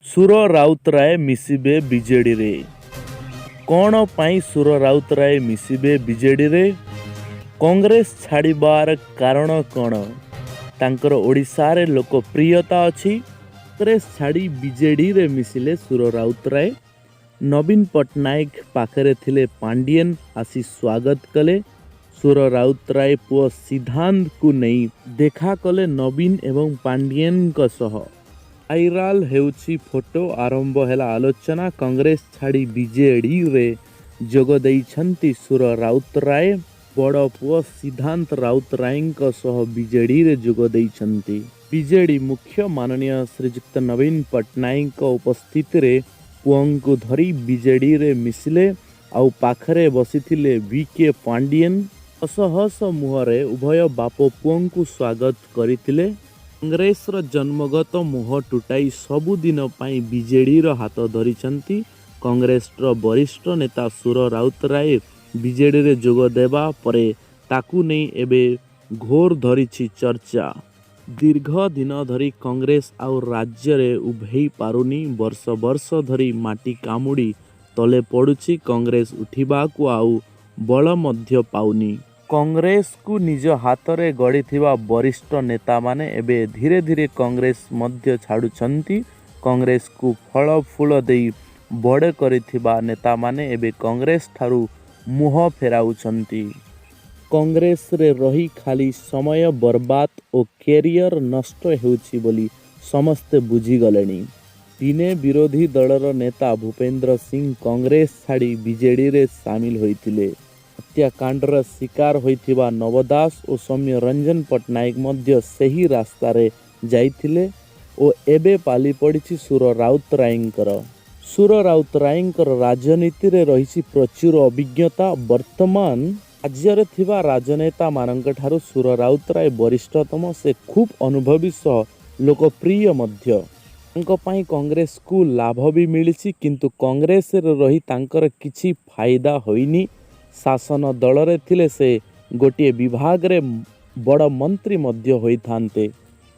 ସୁର ରାଉତରାୟ ମିଶିବେ ବିଜେଡିରେ। କ'ଣ ପାଇଁ ସୁର ରାଉତରାୟ ମିଶିବେ ବିଜେଡିରେ? କଂଗ୍ରେସ ଛାଡ଼ିବାର କାରଣ କ'ଣ? ତାଙ୍କର ଓଡ଼ିଶାରେ ଲୋକପ୍ରିୟତା ଅଛି। କଂଗ୍ରେସ ଛାଡ଼ି ବିଜେଡିରେ ମିଶିଲେ ସୁର ରାଉତରାୟ। ନବୀନ ପଟ୍ଟନାୟକ ପାଖରେ ଥିଲେ ପାଣ୍ଡିଆନ ଆସି ସ୍ୱାଗତ କଲେ। ସୁର ରାଉତରାୟ ପୁଅ ସିଦ୍ଧାନ୍ତକୁ ନେଇ ଦେଖା କଲେ ନବୀନ ଏବଂ ପାଣ୍ଡିଆନଙ୍କ ସହ। ଭାଇରାଲ ହେଉଛି ଫଟୋ। ଆରମ୍ଭ ହେଲା ଆଲୋଚନା। କଂଗ୍ରେସ ଛାଡ଼ି ବିଜେଡିରେ ଯୋଗ ଦେଇଛନ୍ତି ସୁର ରାଉତରାୟ। ବଡ଼ ପୁଅ ସିଦ୍ଧାନ୍ତ ରାଉତରାୟଙ୍କ ସହ ବିଜେଡିରେ ଯୋଗ ଦେଇଛନ୍ତି। ବିଜେଡି ମୁଖ୍ୟ ମାନନୀୟ ଶ୍ରୀଯୁକ୍ତ ନବୀନ ପଟ୍ଟନାୟକଙ୍କ ଉପସ୍ଥିତିରେ ପୁଅଙ୍କୁ ଧରି ବିଜେଡିରେ ମିଶିଲେ। ଆଉ ପାଖରେ ବସିଥିଲେ VK ପାଣ୍ଡିଆନ। ହସ ହସ ମୁହଁରେ ଉଭୟ ବାପ ପୁଅଙ୍କୁ ସ୍ୱାଗତ କରିଥିଲେ। କଂଗ୍ରେସର ଜନ୍ମଗତ ମୋହ ଟୁଟାଇ ସବୁଦିନ ପାଇଁ ବିଜେଡିର ହାତ ଧରିଛନ୍ତି। କଂଗ୍ରେସର ବରିଷ୍ଠ ନେତା ସୁର ରାଉତରାୟ ବିଜେଡିରେ ଯୋଗ ଦେବା ପରେ ତାକୁ ନେଇ ଏବେ ଘୋର ଧରିଛି ଚର୍ଚ୍ଚା। ଦୀର୍ଘ ଦିନ ଧରି କଂଗ୍ରେସ ଆଉ ରାଜ୍ୟରେ ଉଭେଇ ପାରୁନି। ବର୍ଷ ବର୍ଷ ଧରି ମାଟି କାମୁଡ଼ି ତଳେ ପଡ଼ୁଛି। କଂଗ୍ରେସ ଉଠିବାକୁ ଆଉ ବଳ ମଧ୍ୟ ପାଉନି। କଂଗ୍ରେସକୁ ନିଜ ହାତରେ ଗଢ଼ିଥିବା ବରିଷ୍ଠ ନେତାମାନେ ଏବେ ଧୀରେ ଧୀରେ କଂଗ୍ରେସ ମଧ୍ୟ ଛାଡ଼ୁଛନ୍ତି। କଂଗ୍ରେସକୁ ଫଳ ଫୁଲ ଦେଇ ବଡ଼ କରିଥିବା ନେତାମାନେ ଏବେ କଂଗ୍ରେସ ଠାରୁ ମୁହଁ ଫେରାଉଛନ୍ତି। କଂଗ୍ରେସରେ ରହି ଖାଲି ସମୟ ବର୍ବାଦ ଓ କ୍ୟାରିୟର ନଷ୍ଟ ହେଉଛି ବୋଲି ସମସ୍ତେ ବୁଝିଗଲେଣି। ଦିନେ ବିରୋଧୀ ଦଳର ନେତା ଭୂପେନ୍ଦ୍ର ସିଂ କଂଗ୍ରେସ ଛାଡ଼ି ବିଜେଡିରେ ସାମିଲ ହୋଇଥିଲେ। ହତ୍ୟାକାଣ୍ଡର ଶିକାର ହୋଇଥିବା ନବ ଦାସ ଓ ସୌମ୍ୟ ରଞ୍ଜନ ପଟ୍ଟନାୟକ ମଧ୍ୟ ସେହି ରାସ୍ତାରେ ଯାଇଥିଲେ ଓ ଏବେ ପାଲି ପଡ଼ିଛି ସୁର ରାଉତରାୟଙ୍କର। ସୁର ରାଉତରାୟଙ୍କର ରାଜନୀତିରେ ରହିଛି ପ୍ରଚୁର ଅଭିଜ୍ଞତା। ବର୍ତ୍ତମାନ ରାଜ୍ୟରେ ଥିବା ରାଜନେତାମାନଙ୍କ ଠାରୁ ସୁର ରାଉତରାୟ ବରିଷ୍ଠତମ। ସେ ଖୁବ୍ ଅନୁଭବୀ ସହ ଲୋକପ୍ରିୟ ମଧ୍ୟ। ତାଙ୍କ ପାଇଁ କଂଗ୍ରେସକୁ ଲାଭ ବି ମିଳିଛି, କିନ୍ତୁ କଂଗ୍ରେସରେ ରହି ତାଙ୍କର କିଛି ଫାଇଦା ହୋଇନି। ଶାସନ ଦଳରେ ଥିଲେ ସେ ଗୋଟିଏ ବିଭାଗରେ ବଡ଼ ମନ୍ତ୍ରୀ ମଧ୍ୟ ହୋଇଥାନ୍ତେ।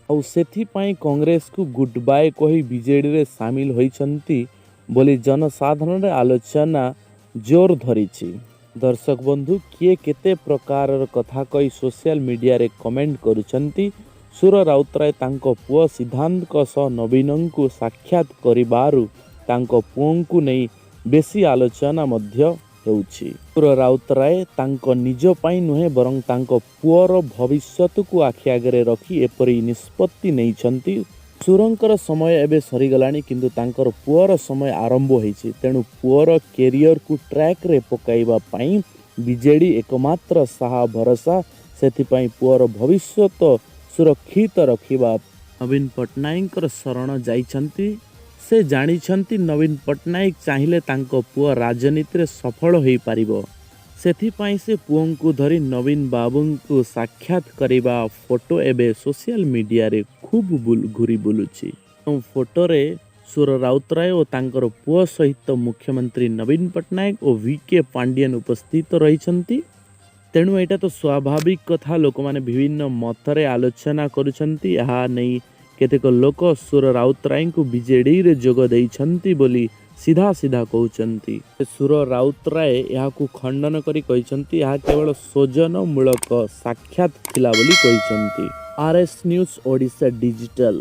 ଆଉ ସେଥିପାଇଁ କଂଗ୍ରେସକୁ ଗୁଡ୍ ବାଏ କହି ବିଜେଡିରେ ସାମିଲ ହୋଇଛନ୍ତି ବୋଲି ଜନସାଧାରଣରେ ଆଲୋଚନା ଜୋର ଧରିଛି। ଦର୍ଶକ ବନ୍ଧୁ, କିଏ କେତେ ପ୍ରକାରର କଥା କହି ସୋସିଆଲ ମିଡ଼ିଆରେ କମେଣ୍ଟ କରୁଛନ୍ତି। ସୁର ରାଉତରାୟ ତାଙ୍କ ପୁଅ ସିଦ୍ଧାନ୍ତଙ୍କ ସହ ନବୀନଙ୍କୁ ସାକ୍ଷାତ କରିବାରୁ ତାଙ୍କ ପୁଅଙ୍କୁ ନେଇ ବେଶୀ ଆଲୋଚନା ମଧ୍ୟ ହେଉଛି। ସୁର ରାଉତରାୟ ତାଙ୍କ ନିଜ ପାଇଁ ନୁହେଁ ବରଂ ତାଙ୍କ ପୁଅର ଭବିଷ୍ୟତକୁ ଆଖି ଆଗରେ ରଖି ଏପରି ନିଷ୍ପତ୍ତି ନେଇଛନ୍ତି। ସୁରଙ୍କର ସମୟ ଏବେ ସରିଗଲାଣି, କିନ୍ତୁ ତାଙ୍କର ପୁଅର ସମୟ ଆରମ୍ଭ ହୋଇଛି। ତେଣୁ ପୁଅର କ୍ୟାରିୟରକୁ ଟ୍ରାକ୍ରେ ପକାଇବା ପାଇଁ ବିଜେଡି ଏକମାତ୍ର ସାହା ଭରସା। ସେଥିପାଇଁ ପୁଅର ଭବିଷ୍ୟତ ସୁରକ୍ଷିତ ରଖିବା ନବୀନ ପଟ୍ଟନାୟକଙ୍କର ଶରଣ ଯାଇଛନ୍ତି। ସେ ଜାଣିଛନ୍ତି ନବୀନ ପଟ୍ଟନାୟକ ଚାହିଁଲେ ତାଙ୍କ ପୁଅ ରାଜନୀତିରେ ସଫଳ ହୋଇପାରିବ। ସେଥିପାଇଁ ସେ ପୁଅଙ୍କୁ ଧରି ନବୀନ ବାବୁଙ୍କୁ ସାକ୍ଷାତ କରିବା ଫଟୋ ଏବେ ସୋସିଆଲ ମିଡ଼ିଆରେ ଖୁବ୍ ଘୁରି ବୁଲୁଛି। ଫଟୋରେ ସୁର ରାଉତରାୟ ଓ ତାଙ୍କର ପୁଅ ସହିତ ମୁଖ୍ୟମନ୍ତ୍ରୀ ନବୀନ ପଟ୍ଟନାୟକ ଓ VK ପାଣ୍ଡିଆନ ଉପସ୍ଥିତ ରହିଛନ୍ତି। ତେଣୁ ଏଇଟା ତ ସ୍ୱାଭାବିକ କଥା। ଲୋକମାନେ ବିଭିନ୍ନ ମତରେ ଆଲୋଚନା କରୁଛନ୍ତି। ଏହା ନେଇ କେତେକ ଲୋକ ସୁର ରାଉତରାୟଙ୍କୁ ବିଜେଡିରେ ଯୋଗ ଦେଇଛନ୍ତି ବୋଲି ସିଧା ସିଧା କହୁଛନ୍ତି। ସୁର ରାଉତରାୟ ଏହାକୁ ଖଣ୍ଡନ କରି କହିଛନ୍ତି ଏହା କେବଳ ସୌଜନ୍ୟମୂଳକ ସାକ୍ଷାତ ଥିଲା ବୋଲି କହିଛନ୍ତି। RS news Odisha digital.